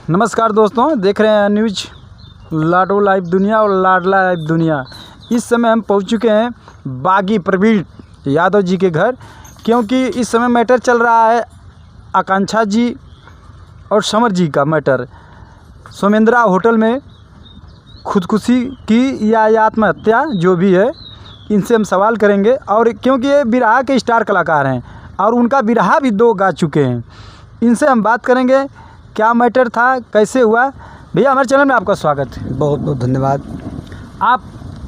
नमस्कार दोस्तों, देख रहे हैं न्यूज लाडो लाइव दुनिया और लाडला लाइव दुनिया। इस समय हम पहुंच चुके हैं बागी प्रवीण यादव जी के घर, क्योंकि इस समय मैटर चल रहा है आकांक्षा जी और समर जी का मैटर। सोमेंद्रा होटल में खुदकुशी की या आत्महत्या जो भी है, इनसे हम सवाल करेंगे। और क्योंकि ये बिरहा के स्टार कलाकार हैं और उनका बिरहा भी 2 गा चुके हैं, इनसे हम बात करेंगे क्या मैटर था, कैसे हुआ। भैया, हमारे चैनल में आपका स्वागत है। बहुत बहुत धन्यवाद। आप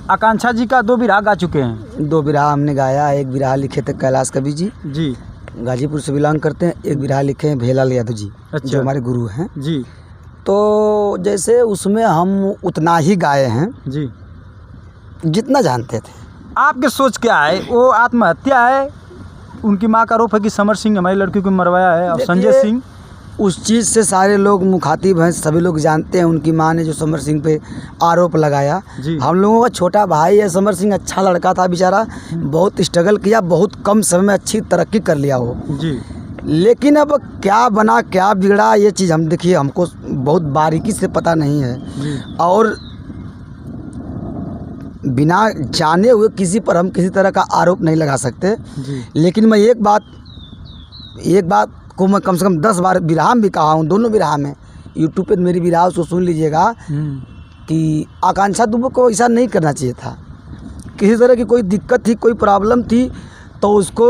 आकांक्षा जी का 2 बिरहा गा चुके हैं। 2 बिरहा हमने गाया। एक बिरहा लिखे थे कैलाश कवि जी गाजीपुर से बिलोंग करते हैं। एक बिरहा लिखे हैं भेलाल यादव जी, अच्छा, जो हमारे गुरु हैं जी। तो जैसे उसमें हम उतना ही गाए हैं जी, जितना जानते थे। आपके सोच क्या है? वो आत्महत्या है, उनकी माँ का आरोप है कि समर सिंह हमारी लड़की को मरवाया है, और संजय सिंह उस चीज़ से सारे लोग मुखातिब हैं, सभी लोग जानते हैं। उनकी माँ ने जो समर सिंह पे आरोप लगाया, हम लोगों का छोटा भाई है समर सिंह, अच्छा लड़का था बेचारा, बहुत स्ट्रगल किया, बहुत कम समय में अच्छी तरक्की कर लिया वो जी। लेकिन अब क्या बना क्या बिगड़ा ये चीज़ हम देखिए, हमको बहुत बारीकी से पता नहीं है जी। और बिना जाने हुए किसी पर हम किसी तरह का आरोप नहीं लगा सकते जी। लेकिन मैं एक बात को मैं कम से कम 10 बार बिरहा में भी कहा हूँ, दोनों बिरहा में। यूट्यूब पे मेरी बिरहा उसको सुन लीजिएगा कि आकांक्षा दुबे को ऐसा नहीं करना चाहिए था। किसी तरह की कोई दिक्कत थी, कोई प्रॉब्लम थी, तो उसको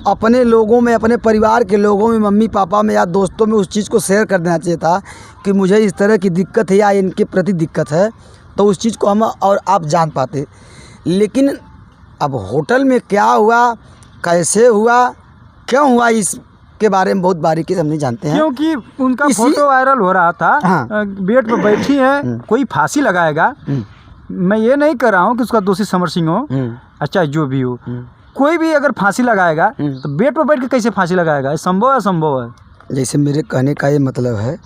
अपने लोगों में, अपने परिवार के लोगों में, मम्मी पापा में या दोस्तों में उस चीज़ को शेयर कर देना चाहिए था कि मुझे इस तरह की दिक्कत है या इनके प्रति दिक्कत है, तो उस चीज़ को हम और आप जान पाते। लेकिन अब होटल में क्या हुआ, कैसे हुआ, क्यों हुआ, इसके बारे में बहुत बारीकी से हम नहीं जानते हैं। क्योंकि उनका फोटो वायरल हो रहा था। हाँ। बेड पर बैठी है, कोई फांसी लगाएगा। मैं ये नहीं कर रहा हूँ कि उसका दोषी समर सिंह हो, अच्छा जो भी हो, कोई भी अगर फांसी लगाएगा तो बेड पर बैठ के कैसे फांसी लगाएगा? संभव है? असंभव है। जैसे मेरे कहने का ये मतलब है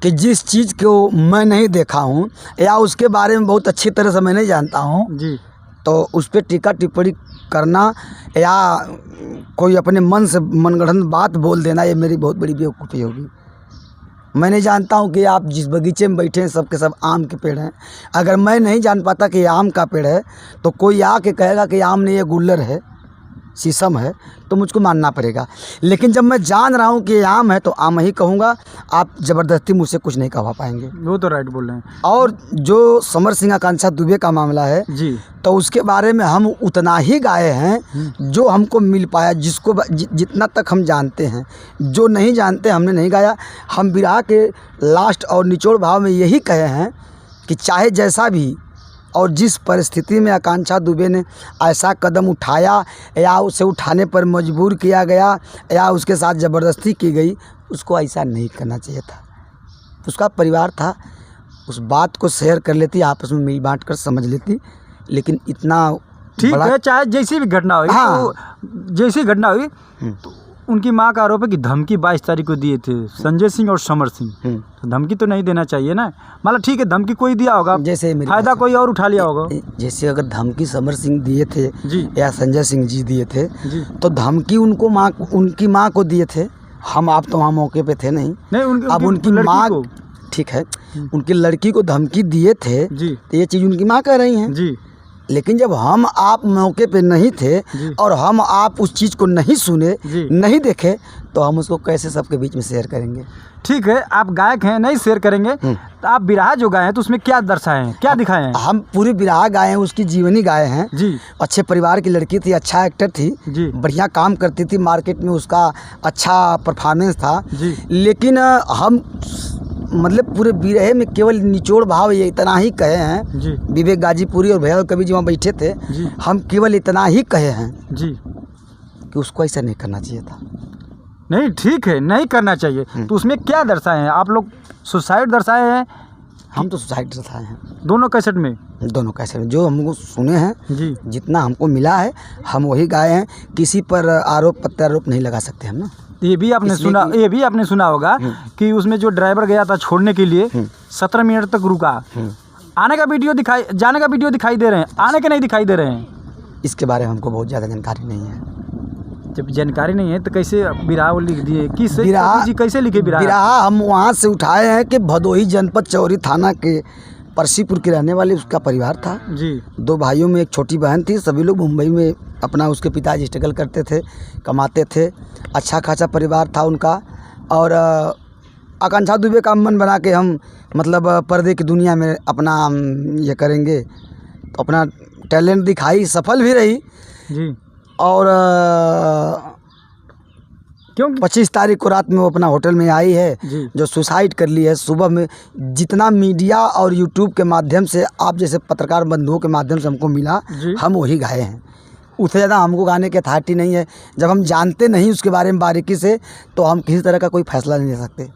कि जिस चीज़ को मैं नहीं देखा हूँ या उसके बारे में बहुत अच्छी तरह से मैं नहीं जानता हूँ जी, तो उस पर टीका टिप्पणी करना या कोई अपने मन से मनगढ़ंत बात बोल देना, ये मेरी बहुत बड़ी बेवकूफ़ी होगी। मैं नहीं जानता हूँ कि आप जिस बगीचे में बैठे हैं सब के सब आम के पेड़ हैं। अगर मैं नहीं जान पाता कि ये आम का पेड़ है, तो कोई आके कहेगा कि आम नहीं, ये गुल्लर है, शीशम है, तो मुझको मानना पड़ेगा। लेकिन जब मैं जान रहा हूँ कि ये आम है तो आम ही कहूँगा। आप ज़बरदस्ती मुझसे कुछ नहीं कहवा पाएंगे। वो तो राइट बोल रहे हैं। और जो समर सिंह आकांक्षा दुबे का मामला है जी, तो उसके बारे में हम उतना ही गाए हैं जो हमको मिल पाया, जिसको जितना तक हम जानते हैं। जो नहीं जानते हमने नहीं गाया। हम बिरहा के लास्ट और निचोड़ भाव में यही कहे हैं कि चाहे जैसा भी और जिस परिस्थिति में आकांक्षा दुबे ने ऐसा कदम उठाया या उसे उठाने पर मजबूर किया गया या उसके साथ ज़बरदस्ती की गई, उसको ऐसा नहीं करना चाहिए था। उसका परिवार था, उस बात को शेयर कर लेती, आपस में मिल बांट कर समझ लेती। लेकिन इतना ठीक है, चाहे जैसी भी घटना हुई, हाँ। तो जैसी घटना हुई तो उनकी माँ का आरोप है कि धमकी 22 तारीख को दिए थे संजय सिंह और समर सिंह। तो धमकी तो नहीं देना चाहिए ना। मतलब ठीक है, धमकी कोई दिया होगा, जैसे फायदा कोई और उठा लिया होगा। जैसे अगर धमकी समर सिंह दिए थे जी, या संजय सिंह जी दिए थे जी, तो धमकी उनकी माँ को दिए थे। हम आप तो वहाँ मौके पे थे नहीं। अब उनकी माँ, ठीक है, उनकी लड़की को धमकी दिए थे जी, तो ये चीज़ उनकी माँ कह रही हैं जी। लेकिन जब हम आप मौके पे नहीं थे और हम आप उस चीज़ को नहीं सुने, नहीं देखे, तो हम उसको कैसे सबके बीच में शेयर करेंगे? ठीक है, आप गायक हैं, नहीं शेयर करेंगे, तो आप बिरहा जो गाए हैं तो उसमें क्या दर्शाए हैं, क्या दिखाए हैं? हम पूरी बिरहा गाए हैं, उसकी जीवनी गाए हैं जी। अच्छे परिवार की लड़की थी, अच्छा एक्टर थी जी, बढ़िया काम करती थी, मार्केट में उसका अच्छा परफॉर्मेंस था जी। लेकिन हम मतलब पूरे बिरहे में केवल निचोड़ भाव ये इतना ही कहे हैं जी, विवेक गाजीपुरी और भैया कवि जी वहाँ बैठे थे जी, हम केवल इतना ही कहे हैं जी, कि उसको ऐसा नहीं करना चाहिए था। नहीं ठीक है, नहीं करना चाहिए। तो उसमें क्या दर्शाए हैं आप लोग? सुसाइड दर्शाए हैं? हम तो सुसाइड दर्शाए हैं दोनों कैसेट में? दोनों कैसे जो हमको सुने हैं, जी, जितना हमको मिला है हम वही गाए हैं। किसी पर आरोप प्रत्यारोप नहीं लगा सकते हम ना। ये भी आपने सुना होगा कि उसमें जो ड्राइवर गया था छोड़ने के लिए 17 मिनट तक रुका। आने का वीडियो दिखाई, जाने का वीडियो दिखाई दे रहे हैं, आने के नहीं दिखाई दे रहे हैं। इसके बारे में हमको बहुत ज़्यादा जानकारी नहीं है। जब जानकारी नहीं है तो कैसे बिरहा लिख दिए? किस बिरहा- कवि जी कैसे लिखे बिरहा? बिरहा हम वहाँ से उठाए हैं कि भदोही जनपद चौरी थाना के परसीपुर के रहने वाले उसका परिवार था। जी 2 भाइयों में एक छोटी बहन थी। सभी लोग मुंबई में अपना उसके पिताजी स्ट्रगल करते थे, कमाते थे। अच्छा खासा परिवार था उनका। और आकांक्षा दुबे का मन बना के हम मतलब पर्दे की दुनिया में अपना ये करेंगे, तो अपना टैलेंट दिखाई, सफल भी रही। जी और क्योंकि 25 तारीख को रात में वो अपना होटल में आई है, जी जो सुसाइड कर ली है। सुबह में जितना मीडिया और यूट्यूब के माध्यम से, आप जैसे पत्रकार बंधुओं के माध्यम से हमको मिला, जी हम वही गाए हैं। उससे ज़्यादा हमको गाने की अथॉरिटी नहीं है। जब हम जानते नहीं उसके बारे में बारीकी से, तो हम किसी तरह का कोई फैसला नहीं ले सकते।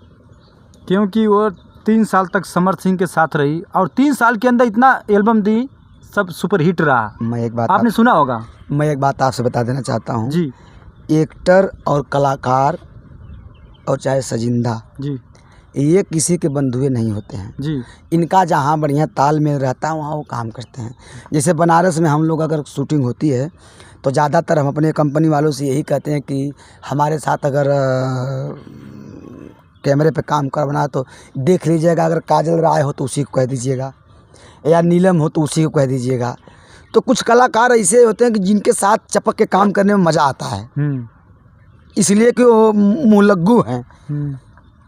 क्योंकि वो 3 साल तक समर सिंह के साथ रही और 3 साल के अंदर इतना एल्बम दी, सब सुपर हिट रहा। आपने सुना होगा। मैं एक बात आपसे बता देना चाहता हूँ। जी एक्टर और कलाकार और चाहे सजिंदा, जी ये किसी के बंधुए नहीं होते हैं। जी इनका जहाँ बढ़िया तालमेल रहता है वहाँ वो काम करते हैं। जैसे बनारस में हम लोग अगर शूटिंग होती है तो ज़्यादातर हम अपने कंपनी वालों से यही कहते हैं कि हमारे साथ अगर कैमरे पे काम करवाना तो देख लीजिएगा, अगर काजल राय हो तो उसी को कह दीजिएगा, या नीलम हो तो उसी को कह दीजिएगा। तो कुछ कलाकार ऐसे होते हैं कि जिनके साथ चपक के काम करने में मज़ा आता है, इसलिए कि वो मुलग्गू हैं,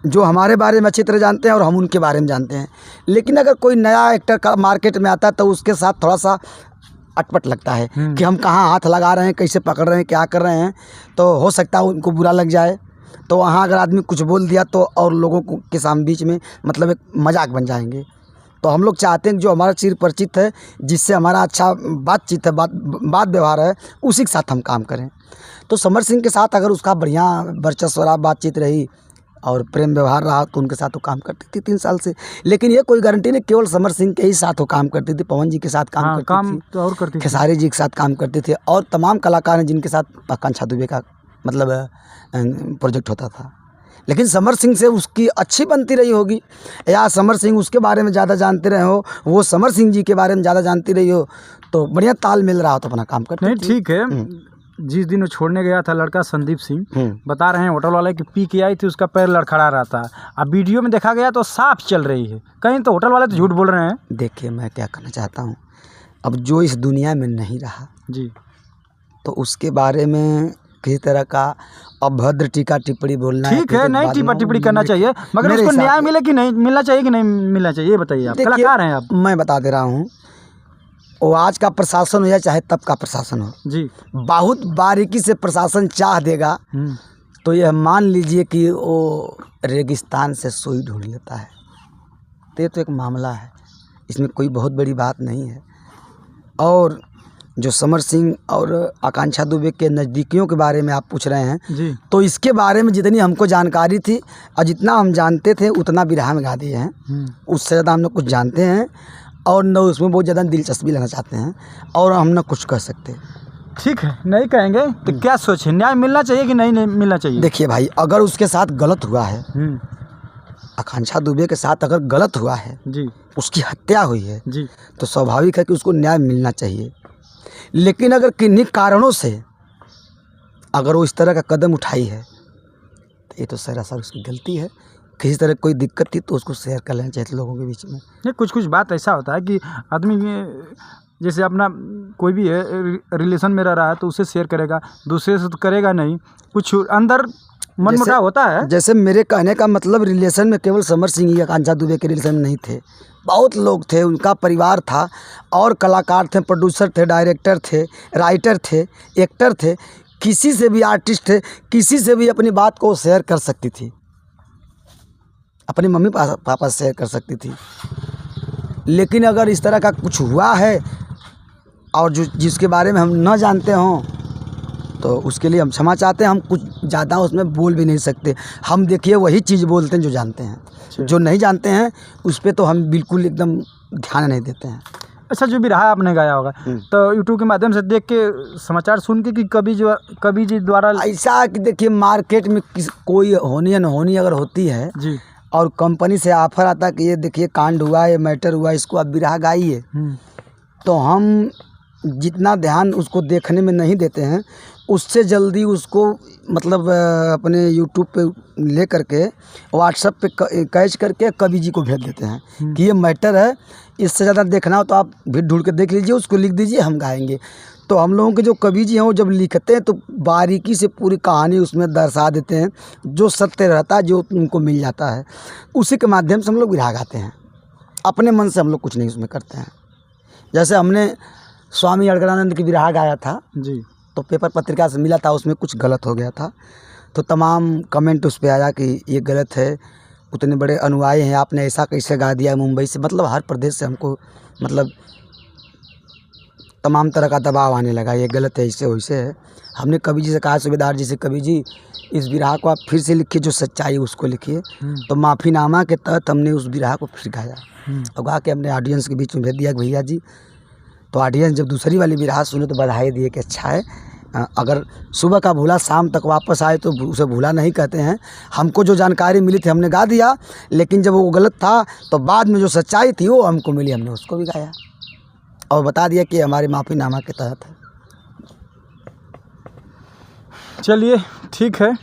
जो हमारे बारे में अच्छी तरह जानते हैं और हम उनके बारे में जानते हैं। लेकिन अगर कोई नया एक्टर का मार्केट में आता है तो उसके साथ थोड़ा सा अटपट लगता है कि हम कहाँ हाथ लगा रहे हैं, कैसे पकड़ रहे हैं, क्या कर रहे हैं। तो हो सकता है उनको बुरा लग जाए। तो वहाँ अगर आदमी कुछ बोल दिया तो और लोगों को के सामने बीच में मतलब एक मजाक बन जाएंगे। तो हम लोग चाहते हैं कि जो हमारा चिर परिचित है, जिससे हमारा अच्छा बातचीत है, बात व्यवहार है, उसी के साथ हम काम करें। तो समर सिंह के साथ अगर उसका बढ़िया वर्चस्व रहा, बातचीत रही और प्रेम व्यवहार रहा तो उनके साथ वो काम करती थी 3 साल से। लेकिन ये कोई गारंटी नहीं केवल समर सिंह के ही साथ वो काम करती थी, पवन जी के साथ काम करती थी, तो और करती थी, खेसारी जी के साथ काम करते थे और तमाम कलाकार हैं जिनके साथ आकांक्षा दुबे का मतलब प्रोजेक्ट होता था। लेकिन समर सिंह से उसकी अच्छी बनती रही होगी, या समर सिंह उसके बारे में ज़्यादा जानते रहे हो, वो समर सिंह जी के बारे में ज़्यादा जानती रही हो, तो बढ़िया ताल मिल रहा हो तो अपना काम करते। नहीं ठीक है। जिस दिन वो छोड़ने गया था लड़का संदीप सिंह, बता रहे हैं होटल वाले कि पी के आई थी, उसका पैर लड़खड़ा रहा था। अब वीडियो में देखा गया तो साफ चल रही है, कहीं तो होटल वाले तो झूठ बोल रहे हैं। देखिए मैं क्या कहना चाहता हूँ, अब जो इस दुनिया में नहीं रहा जी तो उसके बारे में किसी तरह का अभद्र टीका टिप्पणी बोलना ठीक है, नहीं टिप्पा टिप्पणी करना चाहिए, मगर उसको न्याय मिले कि नहीं मिलना चाहिए, कि नहीं मिलना चाहिए, ये बताइए। आप कलाकार हैं आप। मैं बता दे रहा हूँ, वो आज का प्रशासन हो या चाहे तब का प्रशासन हो जी, बहुत बारीकी से प्रशासन चाह देगा तो यह मान लीजिए कि वो रेगिस्तान से सुई ढूंढ लेता है। तो ये तो एक मामला है, इसमें कोई बहुत बड़ी बात नहीं है। और जो समर सिंह और आकांक्षा दुबे के नज़दीकियों के बारे में आप पूछ रहे हैं जी, तो इसके बारे में जितनी हमको जानकारी थी और जितना हम जानते थे उतना बिरहा में गा दिए हैं। उससे ज़्यादा हम लोग कुछ जानते हैं और न उसमें बहुत ज़्यादा दिलचस्पी लेना चाहते हैं और हम न कुछ कह सकते। ठीक है, नहीं कहेंगे तो क्या सोचे, न्याय मिलना चाहिए कि नहीं मिलना चाहिए? देखिए भाई, अगर उसके साथ गलत हुआ है, आकांक्षा दुबे के साथ अगर गलत हुआ है जी, उसकी हत्या हुई है जी, तो स्वाभाविक है कि उसको न्याय मिलना चाहिए। लेकिन अगर किन्हीं कारणों से अगर वो इस तरह का कदम उठाई है तो ये तो सरासर उसकी गलती है। किसी तरह कोई दिक्कत थी तो उसको शेयर कर लेना चाहिए लोगों के बीच में। नहीं कुछ बात ऐसा होता है कि आदमी जैसे अपना कोई भी है रिलेशन में रह रहा है तो उसे शेयर करेगा, दूसरे से तो करेगा नहीं, कुछ अंदर मनमुटाव होता है। जैसे मेरे कहने का मतलब रिलेशन में केवल समर सिंह ही आकांक्षा दुबे के रिलेशन में नहीं थे, बहुत लोग थे, उनका परिवार था और कलाकार थे, प्रोड्यूसर थे, डायरेक्टर थे, राइटर थे, एक्टर थे, किसी से भी आर्टिस्ट थे, किसी से भी अपनी बात को शेयर कर सकती थी, अपनी मम्मी पापा से शेयर कर सकती थी। लेकिन अगर इस तरह का कुछ हुआ है और जिसके बारे में हम न जानते हों तो उसके लिए हम क्षमा चाहते हैं। हम कुछ ज़्यादा उसमें बोल भी नहीं सकते। हम देखिए वही चीज़ बोलते हैं जो जानते हैं, जो नहीं जानते हैं उस पर तो हम बिल्कुल एकदम ध्यान नहीं देते हैं। अच्छा, जो भी रहा आपने गाया होगा तो यूट्यूब के माध्यम से देख के समाचार सुन के कि कवि जी द्वारा ऐसा कि देखिए मार्केट में कोई होनी या न होनी अगर होती है जी, और कंपनी से ऑफर आता कि ये देखिए कांड हुआ, ये मैटर हुआ, इसको आप बिरहा गाइए, तो हम जितना ध्यान उसको देखने में नहीं देते हैं, उससे जल्दी उसको मतलब अपने यूट्यूब पे ले करके व्हाट्सएप पे कैच करके कवि जी को भेज देते हैं कि ये मैटर है, इससे ज़्यादा देखना हो तो आप भी ढूंढ के देख लीजिए, उसको लिख दीजिए, हम गाएंगे। तो हम लोगों के जो कवि जी हैं वो जब लिखते हैं तो बारीकी से पूरी कहानी उसमें दर्शा देते हैं, जो सत्य रहता है, जो उनको मिल जाता है, उसी के माध्यम से हम लोग बिरहा गाते हैं। अपने मन से हम लोग कुछ नहीं उसमें करते हैं। जैसे हमने स्वामी अड़गड़ानंद की बिरहा गाया था जी, तो पेपर पत्रिका से मिला था, उसमें कुछ गलत हो गया था, तो तमाम कमेंट उस पे आया कि ये गलत है, उतने बड़े अनुयायी हैं, आपने ऐसा कैसे गा दिया। मुंबई से मतलब हर प्रदेश से हमको मतलब तमाम तरह का दबाव आने लगा, ये गलत है, ऐसे वैसे है। हमने कवि जी से कहा, सूबेदार जी से, कवि जी इस बिरहा को आप फिर से लिखिए, जो सच्चाई है उसको लिखिए। तो माफ़ीनामा के तहत हमने उस बिरहा को फिर गाया और गा के अपने ऑडियंस के बीच में भेज दिया कि भैया जी। तो ऑडियंस जब दूसरी वाली बिरहा सुने तो बधाई दिए कि अच्छा है, अगर सुबह का भूला शाम तक वापस आए तो उसे भूला नहीं कहते हैं। हमको जो जानकारी मिली थी हमने गा दिया, लेकिन जब वो गलत था तो बाद में जो सच्चाई थी वो हमको मिली, हमने उसको भी गाया और बता दिया कि हमारे माफ़ीनामा के तहत है। चलिए ठीक है।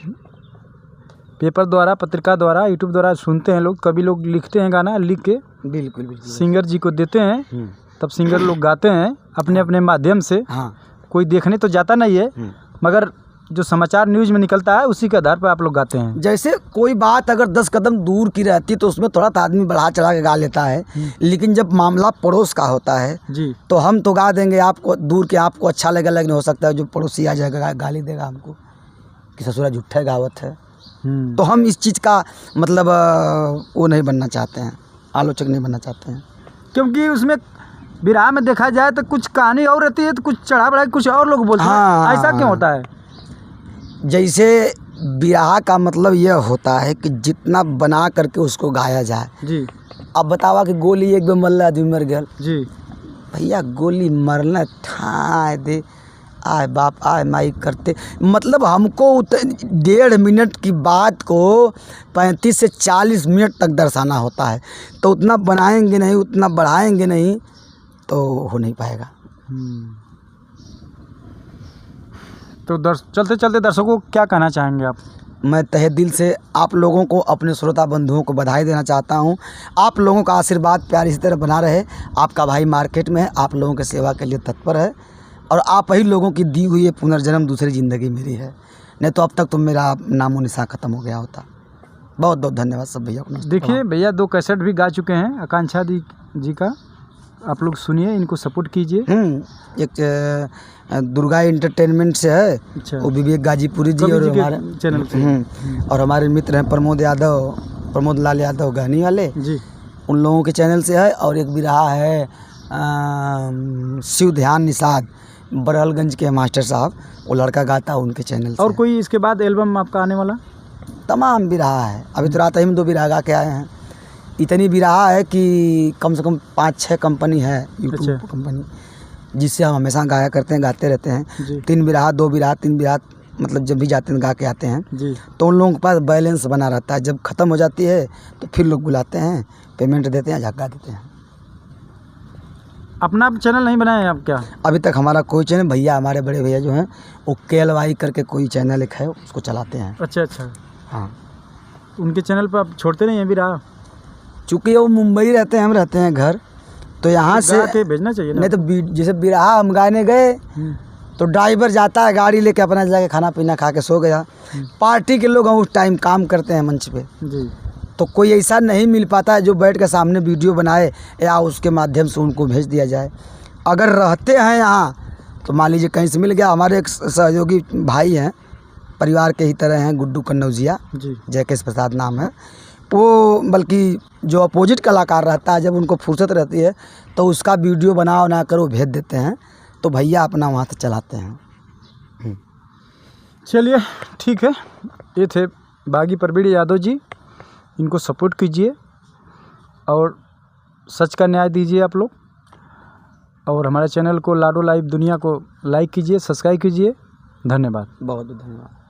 पेपर द्वारा, पत्रिका द्वारा, यूट्यूब द्वारा सुनते हैं लोग, कभी लोग लिखते हैं गाना, लिख के बिल्कुल बिल्कुल सिंगर जी को देते हैं, तब सिंगर लोग गाते हैं अपने अपने माध्यम से। हाँ, कोई देखने तो जाता नहीं है, मगर जो समाचार न्यूज़ में निकलता है उसी के आधार पर आप लोग गाते हैं। जैसे कोई बात अगर 10 कदम दूर की रहती तो उसमें थोड़ा सा आदमी बढ़ा चढ़ा के गा लेता है, लेकिन जब मामला पड़ोस का होता है जी, तो हम तो गा देंगे, आपको दूर के आपको अच्छा लगेगा, लेकिन हो सकता है जो पड़ोसी आ जाएगा गाली देगा हमको कि ससुरा झूठा गावत है। तो हम इस चीज़ का मतलब वो नहीं बनना चाहते हैं, आलोचक नहीं बनना चाहते हैं। क्योंकि उसमें बिरहा में देखा जाए तो कुछ कहानी और रहती है, तो कुछ चढ़ा बढ़ा कुछ और लोग बोलते हैं। ऐसा क्यों होता है? जैसे बिरहा का मतलब यह होता है कि जितना बना करके उसको गाया जाए। जी, अब बतावा कि गोली एक बेर मरल आदमी मर गया। जी, भैया गोली मरना ठाए दे, आए बाप आए माई करते, मतलब हमको 1.5 मिनट की बात को 35 से 40 मिनट तक दर्शाना होता है। तो उतना बनाएंगे नहीं, उतना बढ़ाएंगे नहीं तो हो नहीं पाएगा। तो चलते चलते दर्शकों को क्या कहना चाहेंगे आप? मैं तहे दिल से आप लोगों को, अपने श्रोता बंधुओं को बधाई देना चाहता हूं। आप लोगों का आशीर्वाद प्यार इसी तरह बना रहे। आपका भाई मार्केट में है, आप लोगों की सेवा के लिए तत्पर है और आप ही लोगों की दी हुई ये पुनर्जन्म दूसरी ज़िंदगी मेरी है, नहीं तो अब तक तो मेरा नामो निशान ख़त्म हो गया होता। बहुत बहुत धन्यवाद सब भैया को। देखिए भैया 2 कैसेट भी गा चुके हैं आकांक्षा जी का, आप लोग सुनिए, इनको सपोर्ट कीजिए। एक दुर्गा एंटरटेनमेंट से है, अच्छा, वो विवेक गाजीपुरी जी और हमारे चैनल पे और हमारे मित्र हैं प्रमोद लाल यादव गहनी वाले जी, उन लोगों के चैनल से है। और एक भी रहा है शिव ध्यान निषाद बरहलगंज के मास्टर साहब, वो लड़का गाता है, उनके चैनल से। और कोई इसके बाद एल्बम आपका आने वाला? तमाम भी रहा है, अभी तो रात ही में 2 बिरहा गा के आए हैं। इतनी भी रहा है कि कम से कम 5-6 कंपनी है यूट्यूब कंपनी, जिससे हम हमेशा गाया करते हैं, गाते रहते हैं। 3 बिरहा 2 बिरहा 3 बिरहा मतलब जब भी जाते हैं गा के आते हैं जी। तो उन लोगों के पास बैलेंस बना रहता है। जब ख़त्म हो जाती है तो फिर लोग बुलाते हैं, पेमेंट देते हैं, झक्का देते हैं। अपना चैनल नहीं बनाए आप क्या? अभी तक हमारा कोई चैनल, भैया हमारे बड़े भैया जो हैं वो KLY करके कोई चैनल एक है, उसको चलाते हैं। अच्छा, हाँ, उनके चैनल पर आप छोड़ते नहीं हैं बिरहा? चूँकि वो मुंबई रहते हैं, हम रहते हैं घर, तो यहाँ से भेजना चाहिए ना। नहीं तो जैसे बिरहा हम गाने गए तो ड्राइवर जाता है गाड़ी लेके, अपना जाके खाना पीना खा के सो गया। पार्टी के लोग हम उस टाइम काम करते हैं मंच पे जी, तो कोई ऐसा नहीं मिल पाता है जो बैठ के सामने वीडियो बनाए या उसके माध्यम से उनको भेज दिया जाए। अगर रहते हैं यहाँ तो मान लीजिए कहीं से मिल गया। हमारे एक सहयोगी भाई हैं, परिवार के ही तरह हैं, गुड्डू कन्नौजिया जी, जयकेश प्रसाद नाम है वो, बल्कि जो अपोजिट कलाकार रहता है जब उनको फुर्सत रहती है तो उसका वीडियो बना कर वो भेज देते हैं, तो भैया अपना वहाँ से चलाते हैं। चलिए ठीक है। ये थे बागी प्रवीण यादव जी, इनको सपोर्ट कीजिए और सच का न्याय दीजिए आप लोग, और हमारे चैनल को लाडो लाइव दुनिया को लाइक कीजिए, सब्सक्राइब कीजिए। धन्यवाद। बहुत बहुत धन्यवाद।